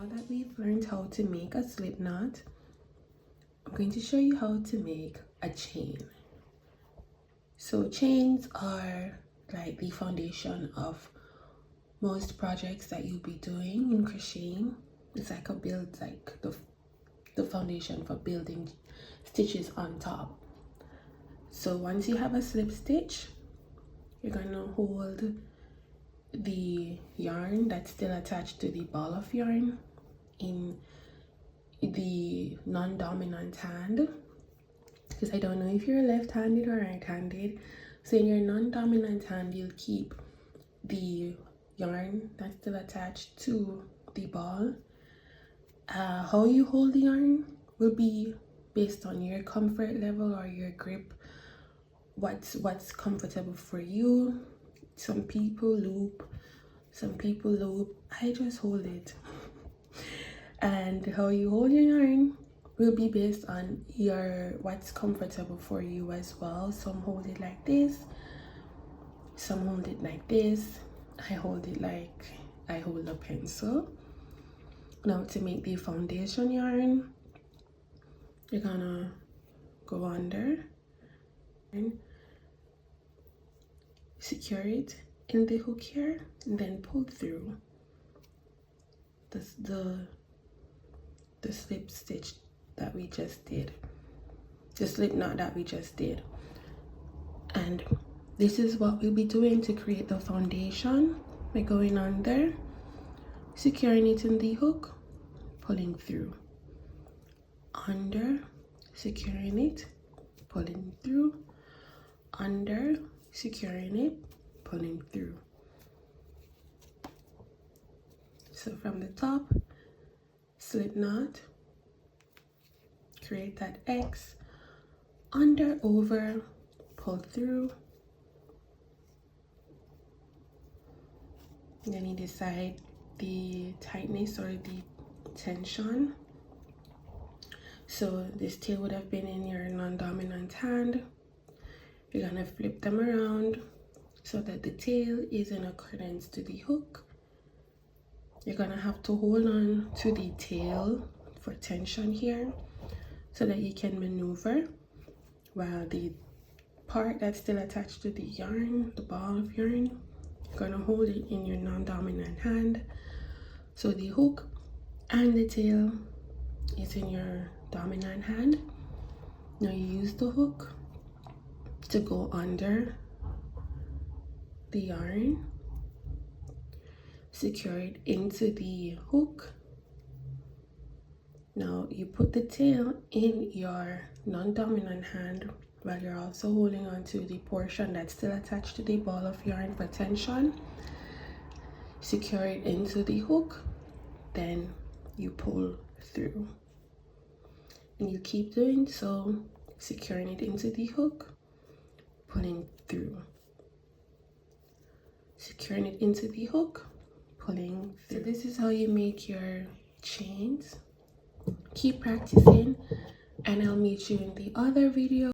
Now that we've learned how to make a slip knot, I'm going to show you how to make a chain. So chains are like the foundation of most projects that you'll be doing in crocheting. It's like the foundation for building stitches on top. So once you have a slip stitch, you're gonna hold the yarn that's still attached to the ball of yarn in the non-dominant hand, because I don't know if you're left-handed or right-handed. So in your non-dominant hand, you'll keep the yarn that's still attached to the ball. How you hold the yarn will be based on your comfort level or your grip, what's comfortable for you. Some people loop, I just hold it. And how you hold your yarn will be based on what's comfortable for you as well. Some hold it like this, some hold it like this. I hold it like I hold a pencil. Now to make the foundation yarn, you're gonna go under and secure it in the hook here, and then pull through the slip stitch that we just did, the slip knot that we just did. And this is what we'll be doing to create the foundation. By going under, securing it in the hook, pulling through, under, securing it, pulling through, under, securing it, pulling through. So from the top, slip knot, create that X, under, over, pull through. Then you decide the tightness or the tension. So this tail would have been in your non-dominant hand. You're gonna flip them around so that the tail is in accordance to the hook. You're gonna have to hold on to the tail for tension here so that you can maneuver, while the part that's still attached to the yarn, the ball of yarn, you're gonna hold it in your non-dominant hand. So the hook and the tail is in your dominant hand. Now you use the hook to go under the yarn, secure it into the hook. Now you put the tail in your non-dominant hand while you're also holding on to the portion that's still attached to the ball of yarn for tension. Secure it into the hook, then you pull through. And you keep doing so, securing it into the hook, pulling through, securing it into the hook, pulling through. So this is how you make your chains. Keep practicing, and I'll meet you in the other video.